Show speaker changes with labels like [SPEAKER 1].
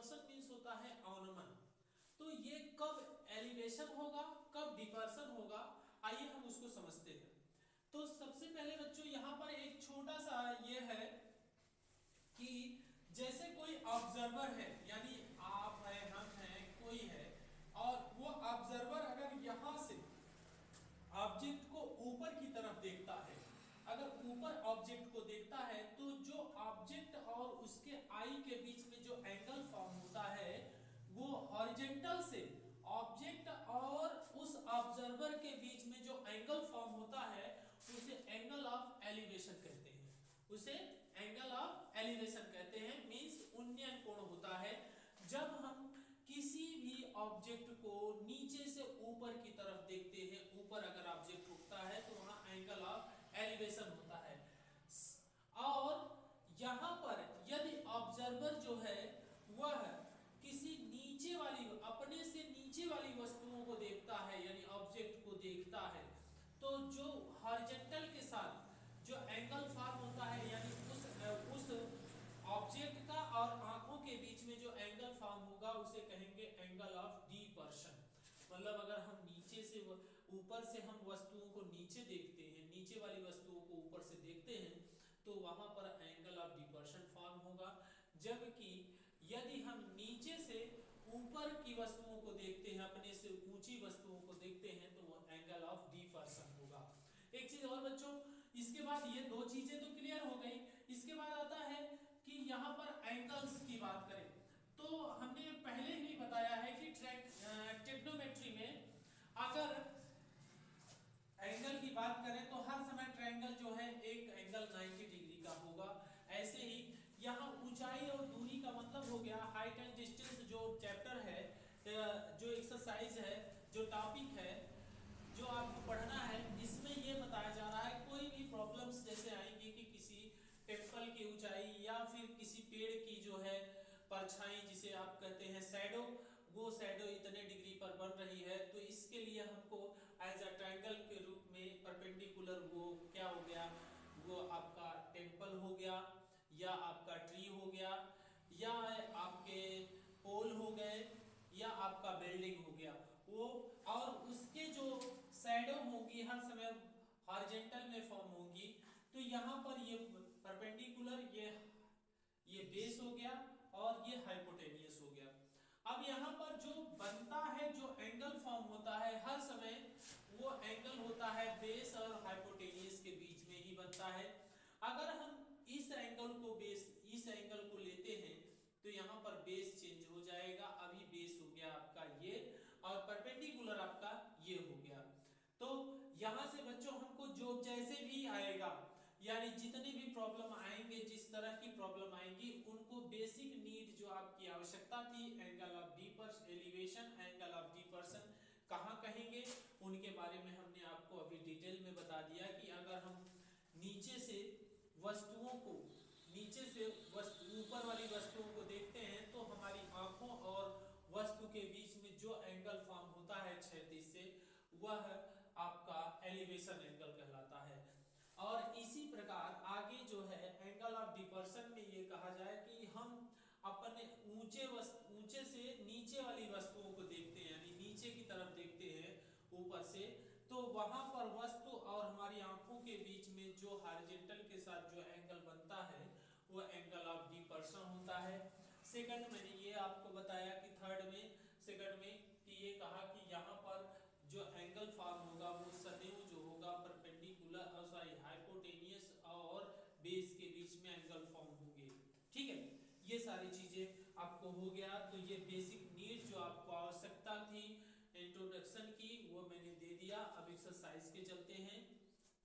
[SPEAKER 1] डिपर्सन means होता है अवनमन। तो ये कब एलिवेशन होगा, कब डिपर्सन होगा, आइए हम उसको समझते हैं। तो सबसे पहले बच्चों यहाँ पर एक छोटा सा ये है कि जैसे कोई ऑब्जर्वर है, यानी आप है, हम हैं, कोई है, और वो ऑब्जर्वर अगर यहां से ऑब्जेक्ट को ऊपर की तरफ देखता है, अगर ऊपर ऑब्जेक्ट को देखता है तो जो ऑब्जेक्ट और उसके आई के बीच में जो एंगल फॉर्म होता है वो हॉरिजॉन्टल से ऑब्जेक्ट और उस ऑब्जर्वर के बीच में जो एंगल फॉर्म होता है उसे एंगल ऑफ एलिवेशन कहते हैं, उसे एंगल ऑफ एलिवेशन कहते हैं। मींस उन्नयन कोण होता है जब हम किसी भी ऑब्जेक्ट को नीचे से ऊपर की तरफ देखते हैं, ऊपर अगर ऑब्जेक्ट उठता है तो वहां एंगल ऑफ एलिवेशन होता है। और यहां पर यदि ऑब्जर्वर जो है वह किसी नीचे वाली, अपने से नीचे वाली वस्तुओं को देखता है, यानी ऑब्जेक्ट को देखता है, तो जो हॉरिजॉन्टल के साथ जो एंगल फॉर्म होता है, यानी उस ऑब्जेक्ट का और आंखों के बीच में जो एंगल फॉर्म होगा उसे कहेंगे एंगल ऑफ डिपर्सन। मतलब अगर हम नीचे से ऊपर से हम वस्तुओं को नीचे देखते हैं, नीचे वाली वस्तुओं को ऊपर से देखते हैं तो वहां पर एंगल ऑफ डिपर्सन फॉर्म होगा। जबकि यदि हम नीचे से ऊपर की वस्तुओं को देखते हैं, अपने से ऊंची वस्तुओं को देखते हैं, तो वो एंगल ऑफ डिपर्सन होगा। एक चीज और बच्चों, इसके बाद ये दो चीजें तो क्लियर हो गई। इसके बाद आता है कि यहाँ पर एंगल्स की बात करें तो हमने पहले ही बताया है कि ट्रिग्नोमेट्री में अगर एंगल की बात करें तो हर समय ट्रायंगल जो है एक एंगल 90 डिग्री का होगा। ऐसे ही यहाँ ऊंचाई और दूरी का मतलब हो गया, हाइट एंड डिस्टेंस जो चैप्टर है, जो एक्सरसाइज है, जो टॉपिक है, जो आपको पढ़ना है, इसमें ये बताया जा रहा है कोई भी प्रॉब्लम्स जैसे आएंगी कि किसी टेम्पल की ऊंचाई या फिर किसी पेड़ की जो है परछाई जिसे आप कहते हैं शैडो, वो शैडो इतने डिग्री पर बन रही है, तो इसके लिए हमको एज अ ट्रायंगल के रूप में परपेंडिकुलर वो क्या हो गया, वो आपका टेम्पल हो गया या आपका ट्री हो गया या आपके पोल हो गए या आपका बिल्डिंग हो गया वो, और उसके जो शैडो होगी हर समय हॉरिजॉन्टल में फॉर्म होगी। तो यहाँ पर ये परपेंडिकुलर, ये बेस हो गया और ये हाइपोटेनियस हो गया। अब यहाँ पर जो बनता है, जो एंगल फॉर्म होता है हर समय, वो एंगल होता है बेस और हाइपोटेनियस के बीच में ही बनता है। अगर हम इस एंगल को बेस, इस एंगल को लेते हैं तो यहाँ पर बेस चेंज हो जाएगा। अभी बेस हो गया आपका ये और परपेंडिकुलर आपका ये हो गया। तो यहां से बच्चों हमको जो जैसे भी आएगा, यानी जितने भी प्रॉब्लम आएंगे, जिस तरह की प्रॉब्लम आएंगी, उनको बेसिक नीड जो आपकी आवश्यकता थी, angle of depression, elevation, angle of depression कहाँ कहेंगे, उनके बारे में हमने आपको अभी डिटेल में बता दिया कि अगर हम नीचे से वस्तुओं को, नीचे से ऊपर वाली वस्तुओं को देखते हैं तो हमारी आंखों और वस्तु के बीच में जो एंगल फॉर्म होता है क्षैतिज से, वह आपका एलिवेशन एंगल कहलाता है। और इसी प्रकार आगे जो है एंगल ऑफ डिपर्सन में ये कहा जाए कि हम अपने ऊंचे से नीचे वाली वस्तुओं को देखते हैं, यानी नीचे की तरफ देखते हैं ऊपर से, तो वहां पर वस्तु और हमारी आंखों के बीच में जो हॉरिजॉन्टल के साथ जो एंगल बनता है वो एंगल ऑफ डिपर्सन होता है। सेकंड मैंने ये आपको बताया कि सेकंड में कि ये कहा कि यहाँ पर जो एंगल फॉर्म होगा वो सदैव जो होगा परपेंडिकुलर और सॉरी हाइपोटेनियस और बेस के बीच में एंगल फॉर्म होंगे। ठीक है, ये सारी चीजें आपको हो गया। तो ये बेसिक नीड जो आपको आवश्यकता थी इंट्रोडक्शन की वो मैंने दे दिया। अब एक्सरसाइज के चलते हैं।